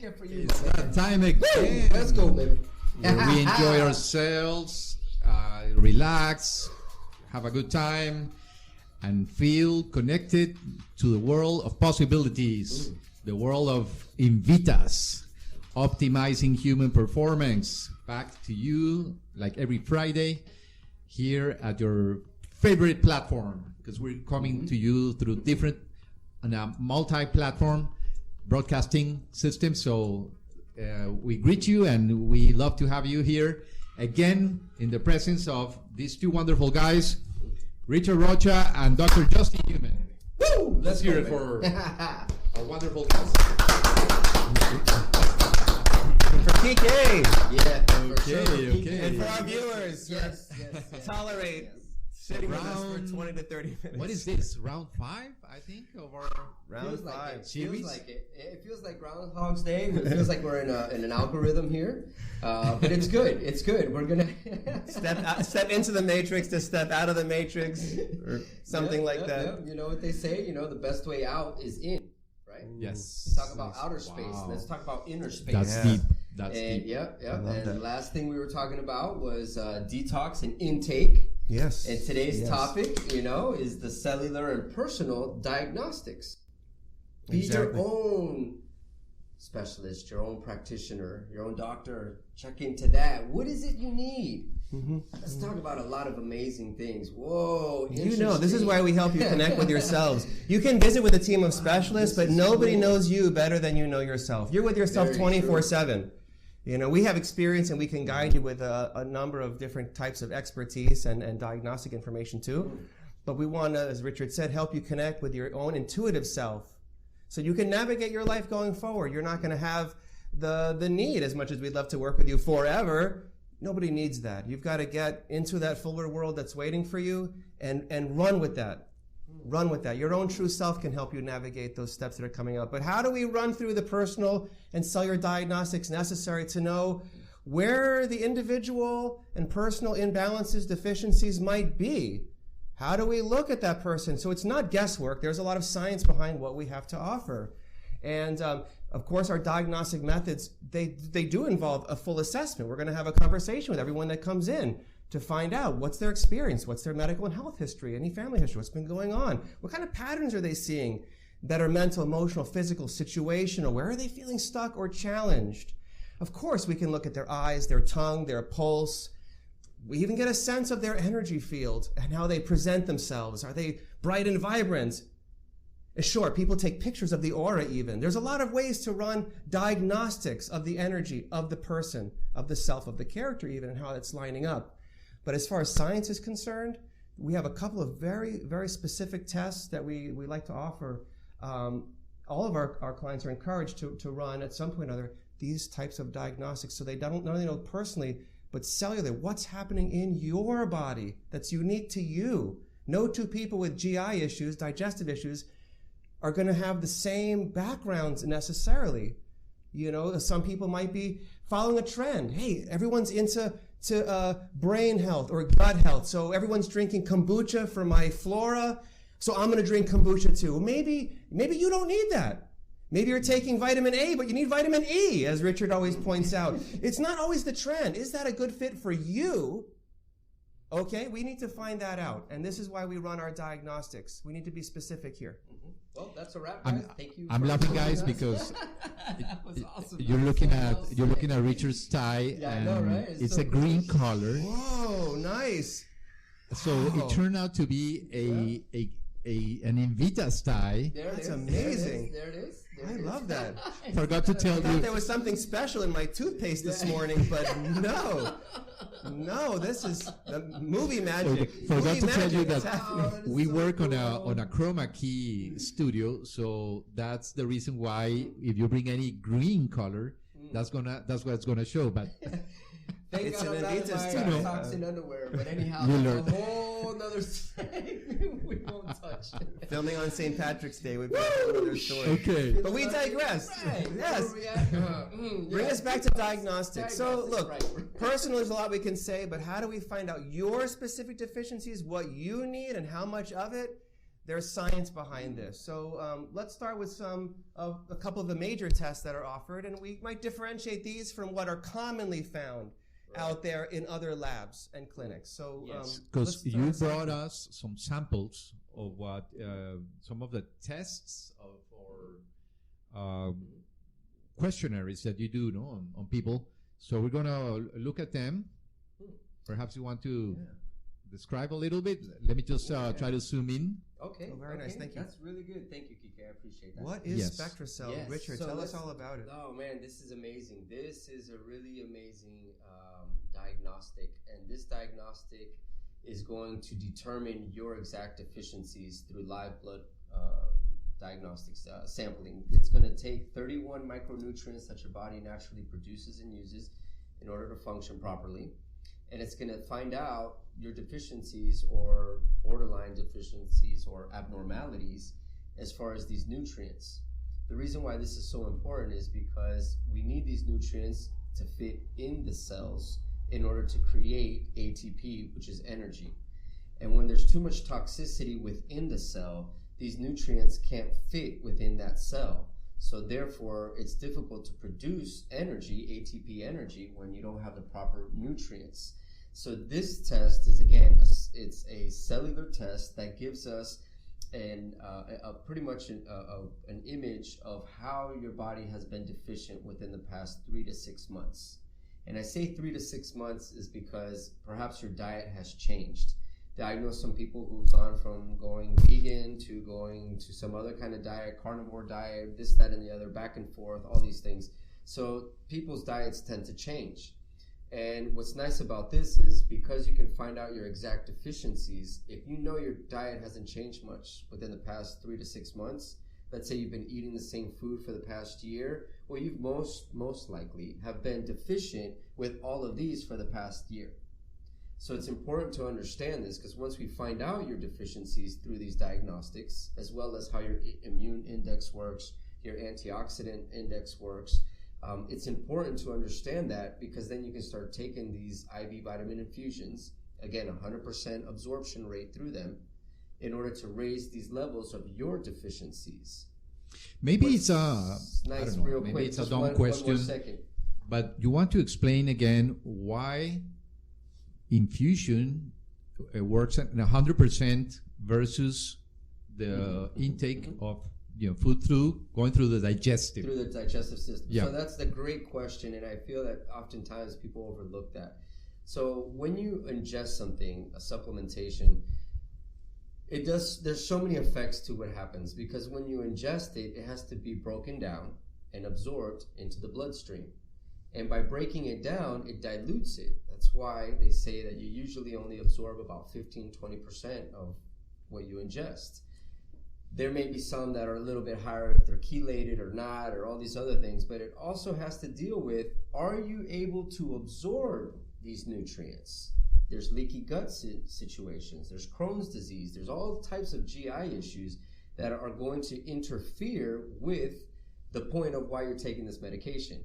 Kike for you. It's that time again. Let's go, baby. Where we enjoy ourselves, relax, have a good time, and feel connected to the world of possibilities, the world of INVITAS, optimizing human performance. Back to you, like every Friday, here at your favorite platform, because we're coming to you through different multi-platform broadcasting system. So we greet you, and we love to have you here again in the presence of these two wonderful guys, Richard Rocha and Dr. Justin Newman. Woo! Let's hear it for our wonderful guests. For Kike. Yeah. Okay. And for our viewers, Yes. tolerate sitting with us for 20 to 30 minutes. What is this? Round 5, I think, of our Round Feels 5. like it. series? Feels like it. It feels like Groundhog's Day. It feels like we're in an algorithm here. But it's good. It's good. We're gonna Step into the matrix to step out of the matrix, or something like that. Yeah. You know what they say? You know, the best way out is in, right? Yes. Let's talk about outer space. Wow. Let's talk about inner space. That's Yeah. deep. That's And deep. And that. the last thing we were talking about was detox and intake. Yes. And today's topic, you know, is the cellular and personal diagnostics. Be your own specialist, your own practitioner, your own doctor. Check into that. What is it you need? Let's talk about a lot of amazing things. Whoa, You know, this is why we help you connect with yourselves. You can visit with a team of specialists, but nobody knows you better than you know yourself. You're with yourself Very 24/7. You know, we have experience and we can guide you with a number of different types of expertise and diagnostic information too. But we want to, as Richard said, help you connect with your own intuitive self so you can navigate your life going forward. You're not going to have the need, as much as we'd love to work with you forever. Nobody needs that. You've got to get into that fuller world that's waiting for you and run with that. Run with that. Your own true self can help you navigate those steps that are coming up. But how do we run through the personal and cellular diagnostics necessary to know where the individual and personal imbalances, deficiencies might be? How do we look at that person? So it's not guesswork. There's a lot of science behind what we have to offer. And of course, our diagnostic methods, they do involve a full assessment. We're going to have a conversation with everyone that comes in to find out what's their experience, what's their medical and health history, any family history, what's been going on, what kind of patterns are they seeing that are mental, emotional, physical, situational, where are they feeling stuck or challenged? Of course, we can look at their eyes, their tongue, their pulse. We even get a sense of their energy field and how they present themselves. Are they bright and vibrant? Sure, people take pictures of the aura even. There's a lot of ways to run diagnostics of the energy of the person, of the self, of the character even, and how it's lining up. But as far as science is concerned, we have a couple of very, very specific tests that we like to offer. All of our clients are encouraged to run at some point or other these types of diagnostics so they don't not only know personally, but cellularly, what's happening in your body that's unique to you. No two people with GI issues, digestive issues, are going to have the same backgrounds necessarily. You know, some people might be following a trend. Hey, everyone's into brain health or gut health, so everyone's drinking kombucha for my flora, so I'm going to drink kombucha too. Well, maybe you don't need that. Maybe you're taking vitamin A, but you need vitamin E, as Richard always points out. It's not always the trend. Is that a good fit for you? Okay, we need to find that out, and this is why we run our diagnostics. We need to be specific here. Well, that's a wrap, guys. Thank you. I'm laughing, guys, because you're looking at Richard's tie, Yeah, I and know, right? it's so a green color. Whoa, nice. So it turned out to be an INVITAS tie. There it That's is. amazing. There it is. I love that. Forgot to tell I thought you. there was something special in my toothpaste this morning, but no, this is the movie magic. Forgot to tell you It's that happening. we work on a chroma key studio, so that's the reason why if you bring any green color, that's what it's gonna show. But Thank It's God an I'm not INVITAS in too. my toxin underwear. But anyhow, You that's learned. a whole nother segment we won't touch. Filming on St. Patrick's Day would be another story. okay, But we digress. Right. Yes. Where we at? Bring Yeah. us back to diagnostics. So Diagnostics, look, right. personal is a lot we can say, but how do we find out your specific deficiencies, what you need, and how much of it? there's science behind this. So let's start with a couple of the major tests that are offered, and we might differentiate these from what are commonly found out there in other labs and clinics. So because you brought us some samples of what some of the tests or questionnaires that you do on people. So we're going to look at them. Perhaps you want to describe a little bit. Let me just try to zoom in. Okay. Oh, very nice. Thank you. That's really good. Thank you, Kike. I appreciate that. What is SpectraCell? Yes. Richard, So tell us all about it. Oh, man, this is amazing. This is a really amazing diagnostic. And this diagnostic is going to determine your exact deficiencies through live blood diagnostics sampling. It's going to take 31 micronutrients that your body naturally produces and uses in order to function properly. And it's going to find out your deficiencies or borderline deficiencies or abnormalities as far as these nutrients. The reason why this is so important is because we need these nutrients to fit in the cells in order to create ATP, which is energy. And when there's too much toxicity within the cell, these nutrients can't fit within that cell. So therefore, it's difficult to produce energy, ATP energy, when you don't have the proper nutrients. So this test is, again, it's a cellular test that gives us pretty much an image of how your body has been deficient within the past 3 to 6 months. And I say 3 to 6 months is because perhaps your diet has changed. I know some people who've gone from going vegan to going to some other kind of diet, carnivore diet, this, that, and the other, back and forth, all these things. So people's diets tend to change. And what's nice about this is because you can find out your exact deficiencies, if you know your diet hasn't changed much within the past 3 to 6 months, let's say you've been eating the same food for the past year, well, you've most likely have been deficient with all of these for the past year. So it's important to understand this because once we find out your deficiencies through these diagnostics, as well as how your immune index works, your antioxidant index works, it's important to understand that because then you can start taking these IV vitamin infusions, again, 100% absorption rate through them, in order to raise these levels of your deficiencies. Maybe it's a nice, real real maybe quick, it's a just dumb one question, more second. But you want to explain again why infusion works at 100% versus the intake of food going through the digestive. Through the digestive system. Yeah. So that's the great question, and I feel that oftentimes people overlook that. So when you ingest something, a supplementation, there's so many effects to what happens because when you ingest it, it has to be broken down and absorbed into the bloodstream. And by breaking it down, it dilutes it. That's why they say that you usually only absorb about 15-20% of what you ingest. There may be some that are a little bit higher if they're chelated or not, or all these other things, but it also has to deal with, are you able to absorb these nutrients? There's leaky gut situations, there's Crohn's disease, there's all types of GI issues that are going to interfere with the point of why you're taking this medication.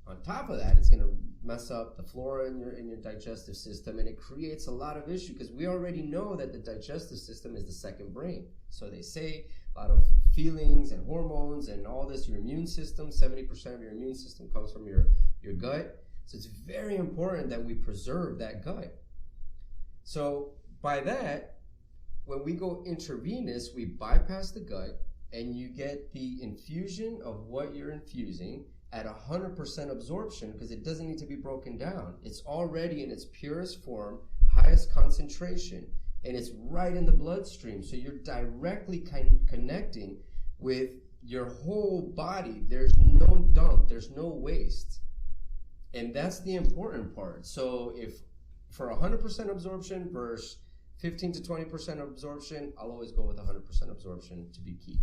On top of that, it's going to mess up the flora in your digestive system, and it creates a lot of issue because we already know that the digestive system is the second brain. So they say a lot of feelings and hormones and all this, your immune system, 70% of your immune system comes from your gut. So it's very important that we preserve that gut. So by that, when we go intravenous, we bypass the gut and you get the infusion of what you're infusing at 100% absorption because it doesn't need to be broken down. It's already in its purest form, highest concentration, and it's right in the bloodstream. So you're directly connecting with your whole body. There's no dump, there's no waste. And that's the important part. So if for 100% absorption versus 15 to 20% absorption, I'll always go with 100% absorption to be key.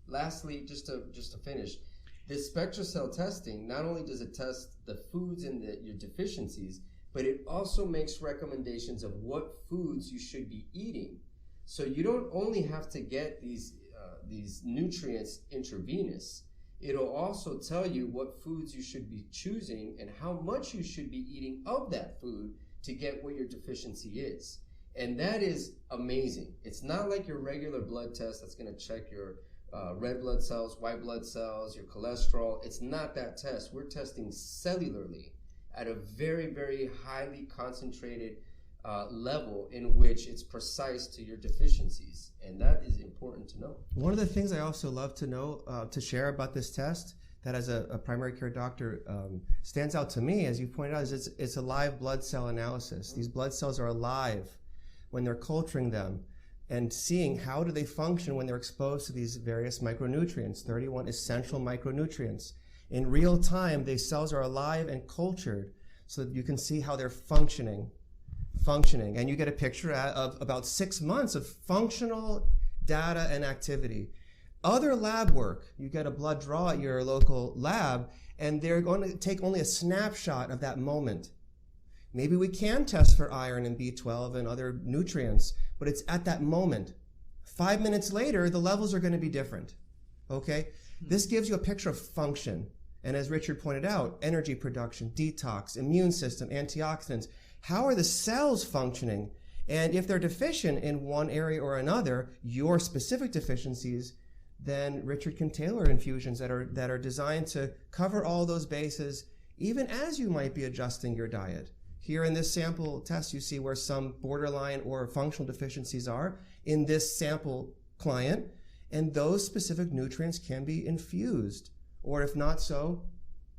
Lastly, just to finish, this SpectraCell testing, not only does it test the foods and your deficiencies, but it also makes recommendations of what foods you should be eating. So you don't only have to get these nutrients intravenous. It'll also tell you what foods you should be choosing and how much you should be eating of that food to get what your deficiency is. And that is amazing. It's not like your regular blood test that's going to check your red blood cells, white blood cells, your cholesterol. It's not that test. We're testing cellularly at a very, very highly concentrated level in which it's precise to your deficiencies. And that is important to know. One of the things I also love to know, to share about this test, that as a primary care doctor stands out to me, as you pointed out, is it's a live blood cell analysis. These blood cells are alive when they're culturing them and seeing how do they function when they're exposed to these various micronutrients, 31 essential micronutrients. In real time, these cells are alive and cultured so that you can see how they're functioning. And you get a picture of about 6 months of functional data and activity. Other lab work, you get a blood draw at your local lab, and they're going to take only a snapshot of that moment. Maybe we can test for iron and B12 and other nutrients, but it's at that moment. 5 minutes later, the levels are going to be different. Okay? This gives you a picture of function. And as Richard pointed out, energy production, detox, immune system, antioxidants. How are the cells functioning? And if they're deficient in one area or another, your specific deficiencies, then Richard can tailor infusions that are designed to cover all those bases, even as you might be adjusting your diet. Here in this sample test, you see where some borderline or functional deficiencies are in this sample client, and those specific nutrients can be infused, or if not so,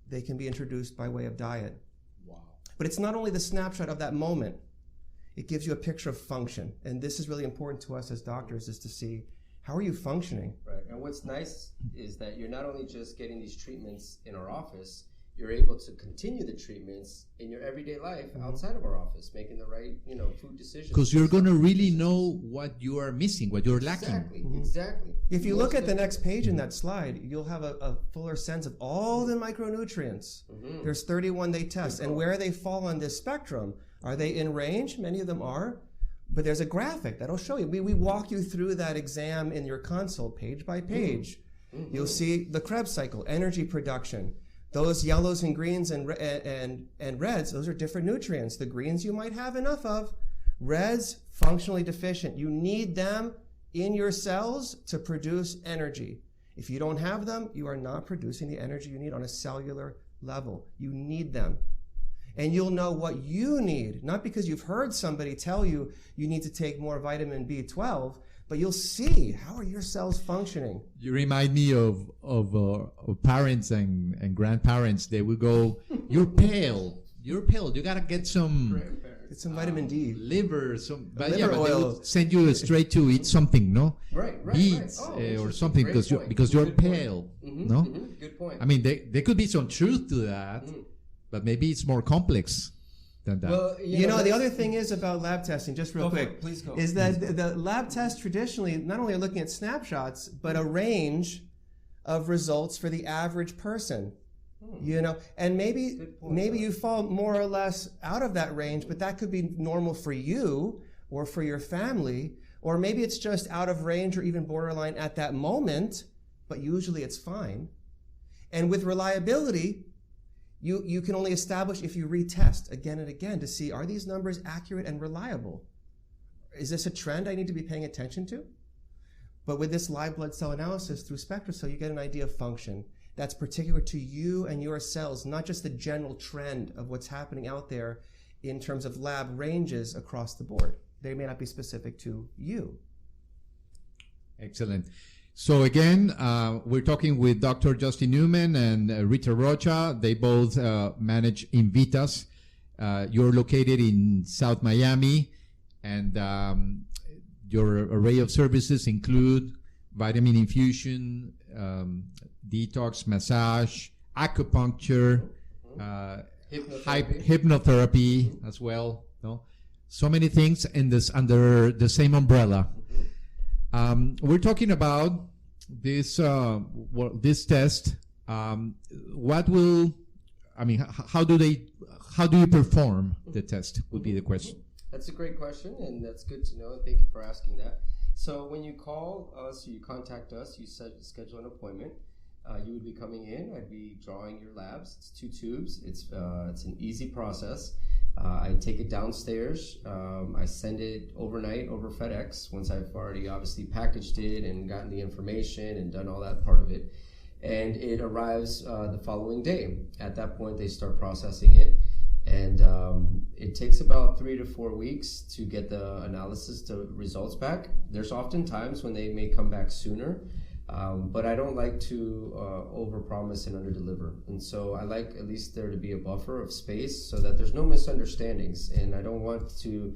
they can be introduced by way of diet. Wow. But it's not only the snapshot of that moment, it gives you a picture of function, and this is really important to us as doctors, is to see how are you functioning. Right, and what's nice is that you're not only just getting these treatments in our office, you're able to continue the treatments in your everyday life outside of our office, making the right, food decisions. Because you're going to really know what you are missing, what you're lacking. Exactly. If you look at the next page in that slide, you'll have a fuller sense of all the micronutrients. There's 31 they test, and where they fall on this spectrum. Are they in range? Many of them are. But there's a graphic that'll show you. We walk you through that exam in your consult page by page. You'll see the Krebs cycle, energy production. Those yellows and greens and reds, those are different nutrients. The greens you might have enough of. Reds, functionally deficient. You need them in your cells to produce energy. If you don't have them, you are not producing the energy you need on a cellular level. You need them. And you'll know what you need, not because you've heard somebody tell you you need to take more vitamin B12, but you'll see how are your cells functioning. You remind me of parents and grandparents. They would go, "You're pale. You gotta get some vitamin D, liver, but liver they oil. would send you straight to eat something, no? Right. Beets or something because you're pale, no? Good point. I mean, there could be some truth to that, but maybe it's more complex than that. Well, the other thing is about lab testing, just real quick, please go. is that the lab tests traditionally not only are looking at snapshots, but a range of results for the average person. And maybe you fall more or less out of that range, but that could be normal for you or for your family, or maybe it's just out of range or even borderline at that moment, but usually it's fine. And with reliability, you can only establish if you retest again and again to see, are these numbers accurate and reliable? Is this a trend I need to be paying attention to? But with this live blood cell analysis through SpectraCell, you get an idea of function that's particular to you and your cells, not just the general trend of what's happening out there in terms of lab ranges across the board. They may not be specific to you. Excellent. So again, we're talking with Dr. Justin Newman and Rita Rocha. They both manage INVITAS. You're located in South Miami, and your array of services include vitamin infusion, detox, massage, acupuncture, hypnotherapy as well. No, so many things in this under the same umbrella. We're talking about this this test. How do you perform the test? Would be the question. That's a great question, and that's good to know. Thank you for asking that. So when you call us, you contact us, you schedule an appointment. You would be coming in. I'd be drawing your labs. It's 2 tubes. It's an easy process, I take it downstairs. I send it overnight over FedEx once I've already obviously packaged it and gotten the information and done all that part of it. And it arrives the following day. At that point, they start processing it. And it takes about 3 to 4 weeks to get the analysis to results back. There's often times when they may come back sooner. But I don't like to overpromise and underdeliver, and so I like at least there to be a buffer of space so that there's no misunderstandings, and I don't want to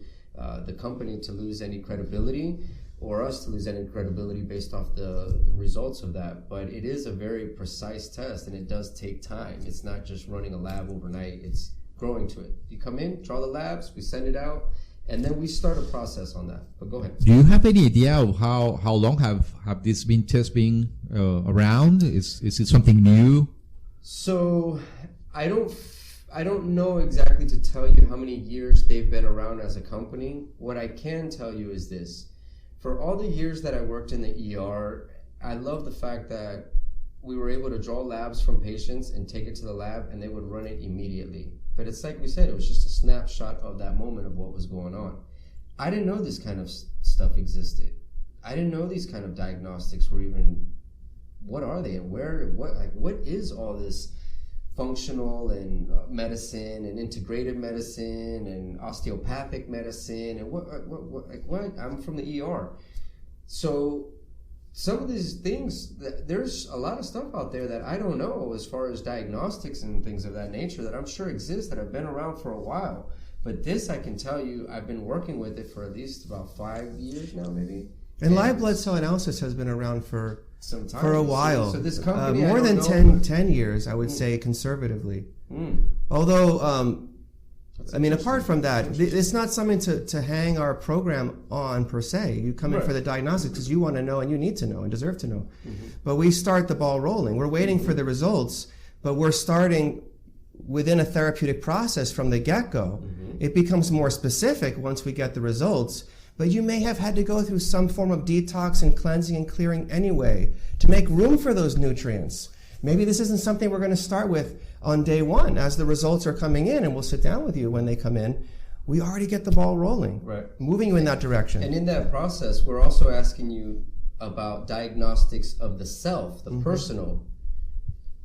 the company to lose any credibility or us to lose any credibility based off the results of that. But it is a very precise test, and it does take time. It's not just running a lab overnight, it's growing to it. You come in, draw the labs, we send it out, and then we start a process on that. But go ahead. Do you have any idea of how long have this been tests been around? Is it something new? So I don't know exactly to tell you how many years they've been around as a company. What I can tell you is this. For all the years that I worked in the ER, I love the fact that we were able to draw labs from patients and take it to the lab, and they would run it immediately. But it's like we said, it was just a snapshot of that moment of what was going on. I didn't know this kind of stuff existed. I didn't know these kind of diagnostics were even, what are they and what is all this functional and medicine and integrative medicine and osteopathic medicine and what? I'm from the ER. So some of these things, there's a lot of stuff out there that I don't know as far as diagnostics and things of that nature that I'm sure exist that have been around for a while. But this, I can tell you, I've been working with it for at least about 5 years now, maybe. And live blood cell analysis has been around for some time. For a while. So this company, more than 10 years, I would say, conservatively. Although, apart from that, it's not something to hang our program on per se. You come in for the diagnostics because you want to know and you need to know and deserve to know. But we start the ball rolling. We're waiting for the results, but we're starting within a therapeutic process from the get-go. It becomes more specific once we get the results, but you may have had to go through some form of detox and cleansing and clearing anyway to make room for those nutrients. Maybe this isn't something we're going to start with on day one as the results are coming in, and we'll sit down with you when they come in. We already get the ball rolling, moving you in that direction. And in that process, we're also asking you about diagnostics of the self, the personal.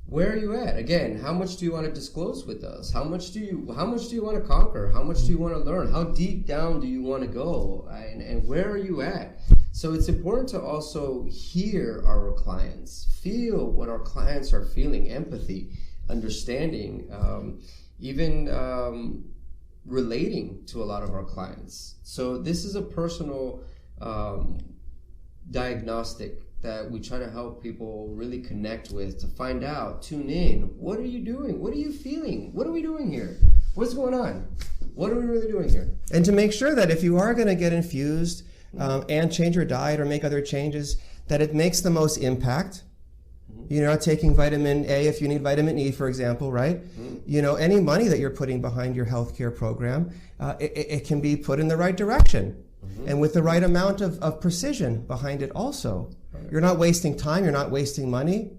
Where are you at? Again, how much do you want to disclose with us? How much do you want to conquer? How much do you want to learn? How deep down do you want to go? And where are you at? So it's important to also hear our clients, feel what our clients are feeling, empathy, understanding, even relating to a lot of our clients. So this is a personal diagnostic that we try to help people really connect with, to find out, tune in. What are you doing? What are you feeling? What are we doing here? What's going on? What are we really doing here? And to make sure that if you are going to get infused and change your diet or make other changes, that it makes the most impact. You're not taking vitamin A if you need vitamin E, for example, right? Any money that you're putting behind your healthcare program, it can be put in the right direction and with the right amount of precision behind it also. You're not wasting time, you're not wasting money.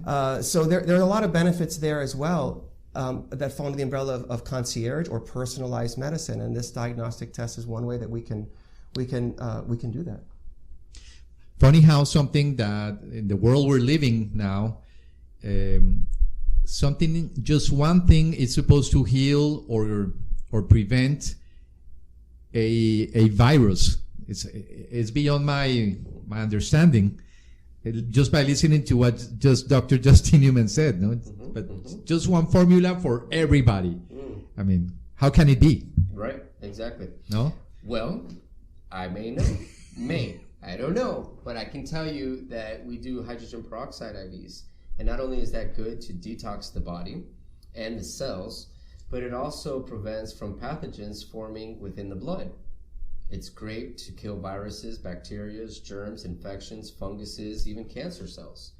So there are a lot of benefits there as well that fall under the umbrella of concierge or personalized medicine, and this diagnostic test is one way that we can do that. Funny how something that in the world we're living now, just one thing is supposed to heal or prevent a virus. It's beyond my understanding, just by listening to what Dr. Justin Newman said. No, but just one formula for everybody. I mean, how can it be? Right, exactly. No. Well, I may know, I don't know, but I can tell you that we do hydrogen peroxide IVs, and not only is that good to detox the body and the cells, but it also prevents from pathogens forming within the blood. It's great to kill viruses, bacteria, germs, infections, funguses, even cancer cells.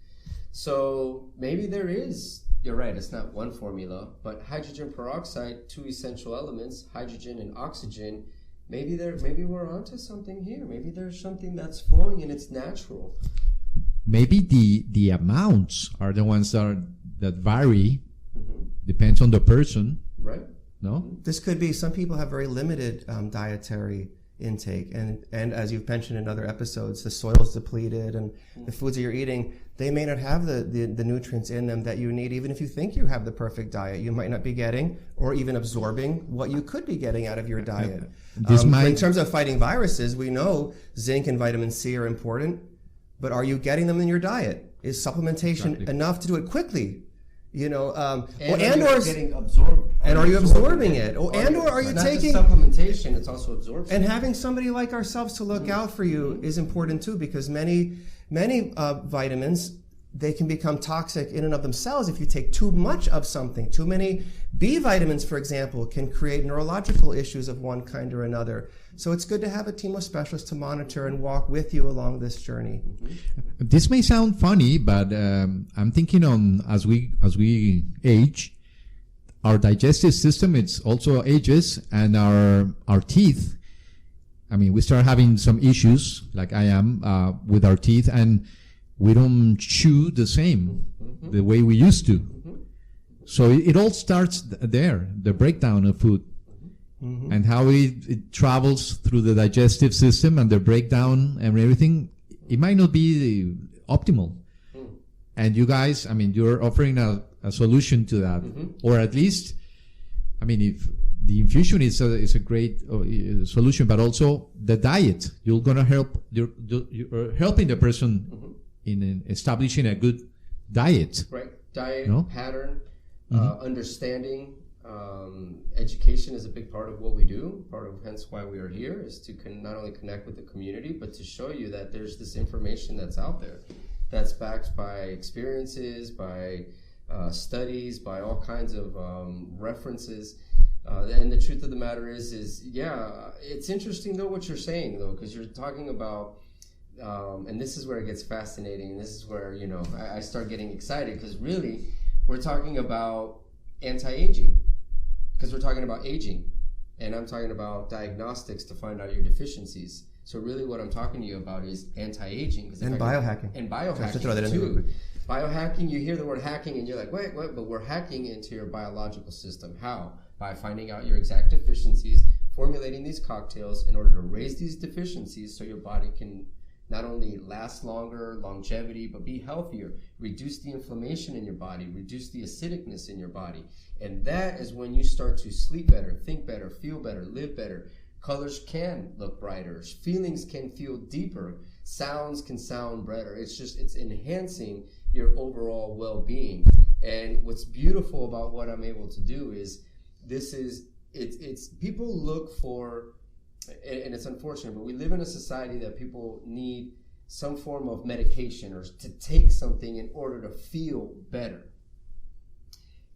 So maybe there is, you're right, it's not one formula, but hydrogen peroxide, 2 essential elements, hydrogen and oxygen. Maybe we're onto something here. Maybe there's something that's flowing and it's natural. Maybe the amounts are the ones that vary. Depends on the person. Right. No? This could be, some people have very limited dietary intake, and as you've mentioned in other episodes, the soil's depleted, and the foods that you're eating, they may not have the nutrients in them that you need. Even if you think you have the perfect diet, you might not be getting or even absorbing what you could be getting out of your diet. In terms of fighting viruses, we know zinc and vitamin C are important, but are you getting them in your diet? Is supplementation enough to do it quickly? You know, getting absorbed, and are you absorbing it? Or are you not taking just supplementation? It's also absorption. And having somebody like ourselves to look out for you is important too, because many vitamins, they can become toxic in and of themselves if you take too much of something. Too many B vitamins, for example, can create neurological issues of one kind or another. So it's good to have a team of specialists to monitor and walk with you along this journey. This may sound funny, but I'm thinking as we age, our digestive system, it's also ages, and our teeth. I mean, we start having some issues, like I am, with our teeth, and we don't chew the same the way we used to. So it all starts there, the breakdown of food. And how it travels through the digestive system and the breakdown and everything, it might not be optimal. And you guys, I mean, you're offering a solution to that. Or at least, I mean, if the infusion is a great solution, but also the diet, you're going to help, you're helping the person in establishing a good diet. Right. Diet, pattern, understanding. Education is a big part of what we do. Part of hence why we are here is to not only connect with the community, but to show you that there's this information that's out there that's backed by experiences, by studies, by all kinds of references. And the truth of the matter is it's interesting though what you're saying though, because you're talking about, and this is where it gets fascinating, and this is where, you know, I start getting excited, because really we're talking about anti-aging. Because we're talking about aging, and I'm talking about diagnostics to find out your deficiencies. So really what I'm talking to you about is anti-aging. And biohacking. And biohacking too. Biohacking, you hear the word hacking and you're like, wait, but we're hacking into your biological system. How? By finding out your exact deficiencies, formulating these cocktails in order to raise these deficiencies so your body can not only last longer, longevity, but be healthier, reduce the inflammation in your body, reduce the acidicness in your body. And that is when you start to sleep better, think better, feel better, live better. Colors can look brighter, feelings can feel deeper, sounds can sound better. It's enhancing your overall well-being. And what's beautiful about what I'm able to do is it's people look for, and it's unfortunate, but we live in a society that people need some form of medication or to take something in order to feel better.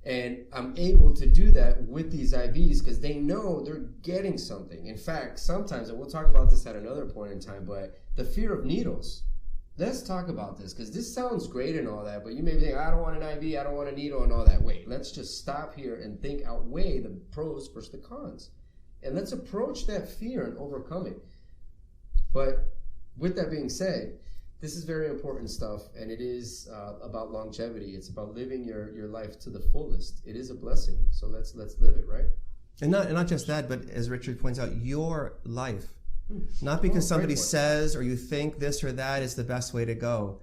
And I'm able to do that with these IVs because they know they're getting something. In fact, sometimes, and we'll talk about this at another point in time, but the fear of needles. Let's talk about this, because this sounds great and all that, but you may be thinking, I don't want an IV, I don't want a needle and all that. Wait, let's just stop here and outweigh the pros versus the cons. And let's approach that fear and overcome it. But with that being said, this is very important stuff, and it is about longevity. It's about living your life to the fullest. It is a blessing, so let's live it, right? And not just that, but as Richard points out, your life. Not because somebody says or you think this or that is the best way to go.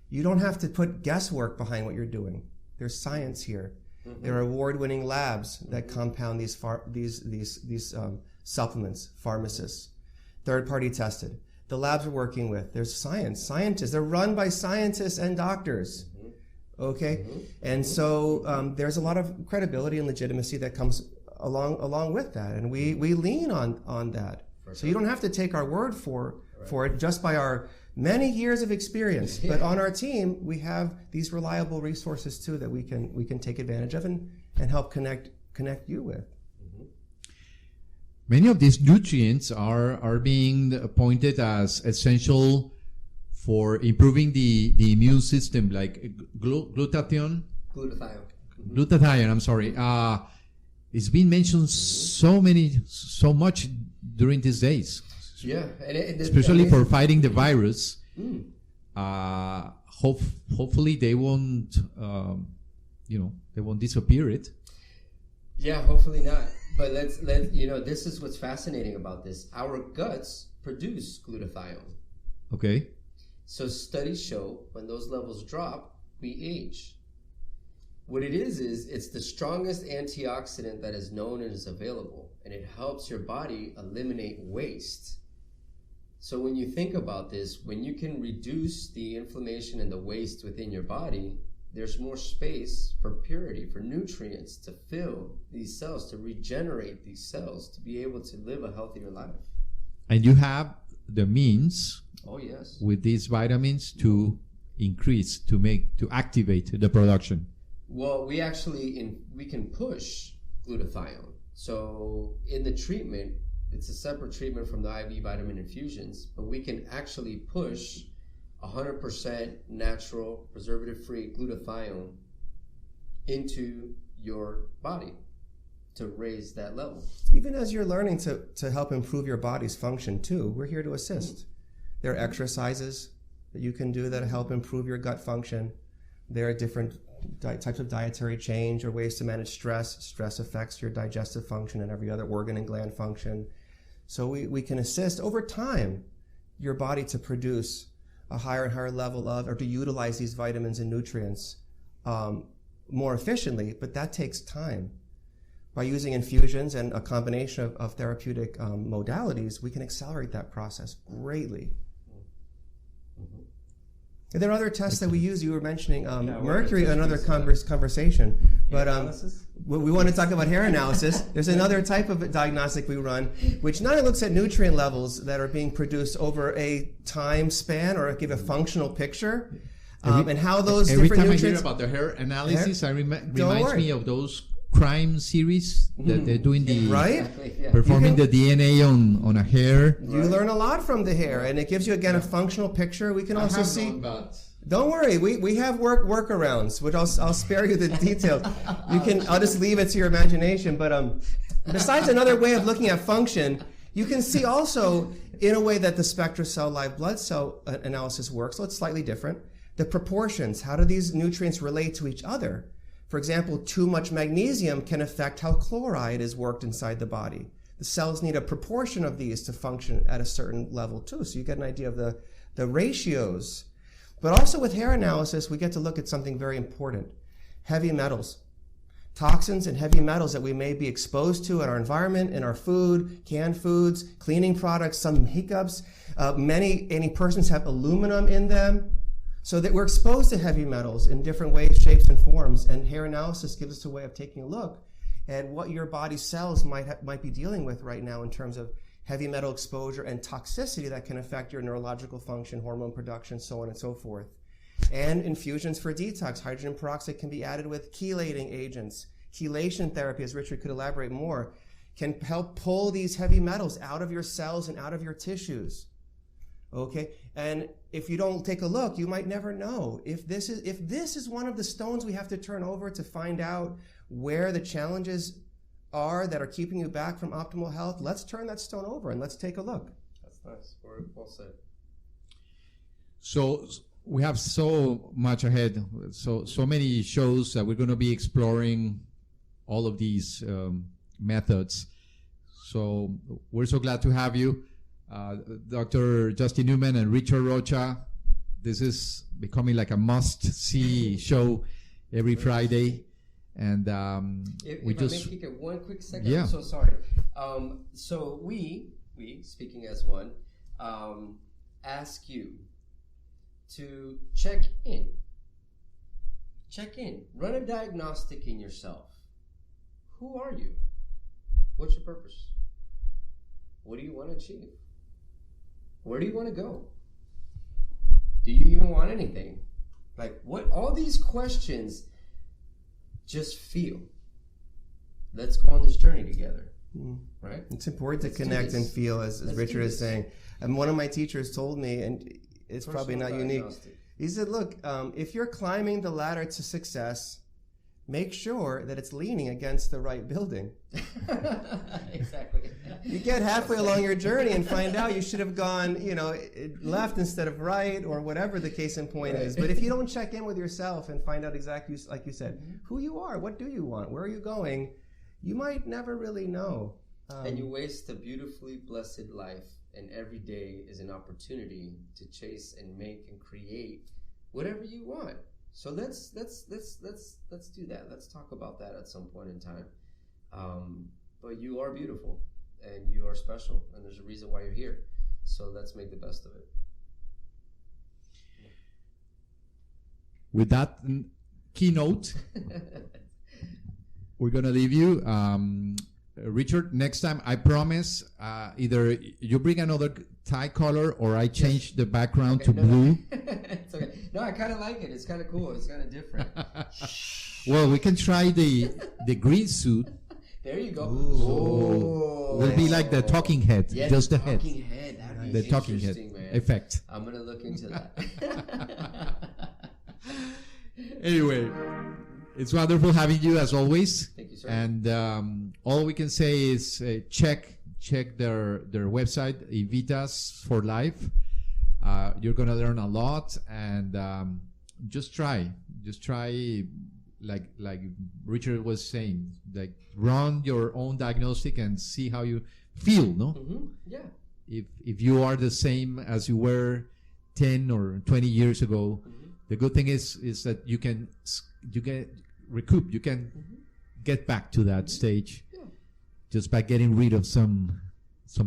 You don't have to put guesswork behind what you're doing. There's science here. There are award-winning labs that compound these supplements, pharmacists, third-party tested. The labs we're working with, there's scientists. They're run by scientists and doctors. Okay? And so there's a lot of credibility and legitimacy that comes along with that. And we lean on that. So you don't have to take our word for it just by our many years of experience. But on our team, we have these reliable resources too that we can take advantage of and help connect you with. Many of these nutrients are being appointed as essential for improving the immune system, like glutathione. Glutathione, I'm sorry. It's been mentioned so much during these days. Yeah, especially for fighting the virus. Hopefully they won't, they won't disappear it. Yeah, hopefully not. But let's this is what's fascinating about this. Our guts produce glutathione. Okay. So studies show when those levels drop, we age. What it is it's the strongest antioxidant that is known and is available, and it helps your body eliminate waste. So when you think about this, when you can reduce the inflammation and the waste within your body, there's more space for purity, for nutrients to fill these cells, to regenerate these cells, to be able to live a healthier life. And you have the means, oh yes, with these vitamins to increase, to activate the production. Well, we can push glutathione. So in the treatment, it's a separate treatment from the IV vitamin infusions, but we can actually push 100% natural, preservative-free glutathione into your body to raise that level. Even as you're learning to help improve your body's function too, we're here to assist. There are exercises that you can do that help improve your gut function. There are different types of dietary change or ways to manage stress. Stress affects your digestive function and every other organ and gland function. So we can assist over time your body to produce a higher and higher level of, or to utilize these vitamins and nutrients more efficiently, but that takes time. By using infusions and a combination of therapeutic modalities, we can accelerate that process greatly. Mm-hmm. There are other tests that we use. You were mentioning mercury, another conversation. But we want to talk about hair analysis. There's another type of diagnostic we run, which not only looks at nutrient levels that are being produced over a time span or give a functional picture, and how those every different time nutrients... I hear about the hair analysis, reminds me of those crime series that they're doing performing the DNA on a hair. You learn a lot from the hair, and it gives you again a functional picture. We can also see. Don't worry, we have workarounds, which I'll spare you the details. I'll just leave it to your imagination. But besides another way of looking at function, you can see also in a way that the SpectraCell live blood cell analysis works. So it's slightly different. The proportions. How do these nutrients relate to each other? For example, too much magnesium can affect how chloride is worked inside the body. The cells need a proportion of these to function at a certain level too. So you get an idea of the ratios. But also with hair analysis, we get to look at something very important. Heavy metals. Toxins and heavy metals that we may be exposed to in our environment, in our food, canned foods, cleaning products, some makeups. Many persons have aluminum in them. So that we're exposed to heavy metals in different ways, shapes, and forms. And hair analysis gives us a way of taking a look at what your body's cells might be dealing with right now in terms of heavy metal exposure and toxicity that can affect your neurological function, hormone production, so on and so forth. And infusions for detox. Hydrogen peroxide can be added with chelating agents. Chelation therapy, as Richard could elaborate more, can help pull these heavy metals out of your cells and out of your tissues. Okay, and if you don't take a look, you might never know if this is one of the stones we have to turn over to find out where the challenges are that are keeping you back from optimal health. Let's turn that stone over and let's take a look. That's nice. Well said. So we have so much ahead, so many shows that we're going to be exploring all of these methods. So we're so glad to have you. Dr. Justin Newman and Richard Rocha. This is becoming like a must-see show every Friday. And if I may take one quick second, yeah. I'm so sorry. So we, speaking as one, ask you to check in. Run a diagnostic in yourself. Who are you? What's your purpose? What do you want to achieve? Where do you want to go? Do you even want anything? Like what? All these questions, just feel. Let's go on this journey together, right? It's important to connect and feel, as Richard is saying. And one of my teachers told me, and it's probably not unique, he said, look, if you're climbing the ladder to success, make sure that it's leaning against the right building. Exactly. You get halfway along your journey and find out you should have gone, left instead of right, or whatever the case in point is. But if you don't check in with yourself and find out exactly, like you said, who you are, what do you want, where are you going, you might never really know. And you waste a beautifully blessed life, and every day is an opportunity to chase and make and create whatever you want. So let's do that. Let's talk about that at some point in time. But you are beautiful, and you are special, and there's a reason why you're here. So let's make the best of it. With that keynote, we're gonna leave you. Richard, next time I promise either you bring another tie color or I change the background to blue. It's okay. No, I kind of like it. It's kind of cool. It's kind of different. Well, we can try the green suit. There you go. So we'll be like the talking head, yes, just the head. Talking head. That'd be The talking head man. effect. I'm gonna look into that. Anyway, it's wonderful having you as always. Thank you, sir. And all we can say is check their website, invitasforlife. You're gonna learn a lot, and just try, like Richard was saying, like run your own diagnostic and see how you feel. No, yeah. If you are the same as you were 10 or 20 years ago, the good thing is that you can recoup. You can get back to that stage just by getting rid of some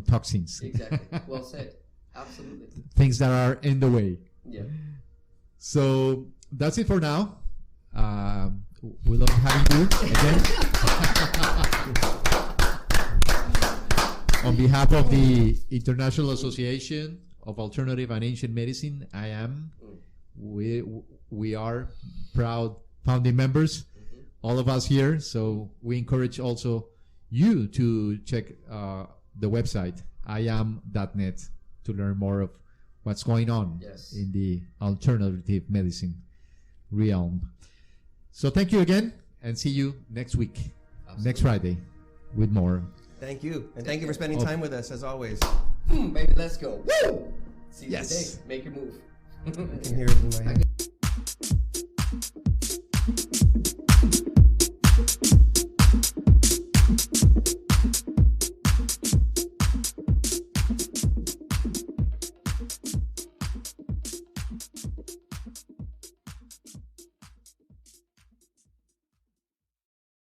toxins. Exactly. Well said. Absolutely. Things that are in the way. Yeah. So that's it for now. We love having you again. On behalf of the International Association of Alternative and Ancient Medicine, IAAM, we are proud founding members, all of us here. So we encourage also you to check the website, iaaam.net, to learn more of what's going on in the alternative medicine realm. So thank you again, and see you next week, next Friday, with more. Thank you. And thank you for spending time with us, as always. Baby, let's go. Woo! See you today. Make your move. I can hear it in my head.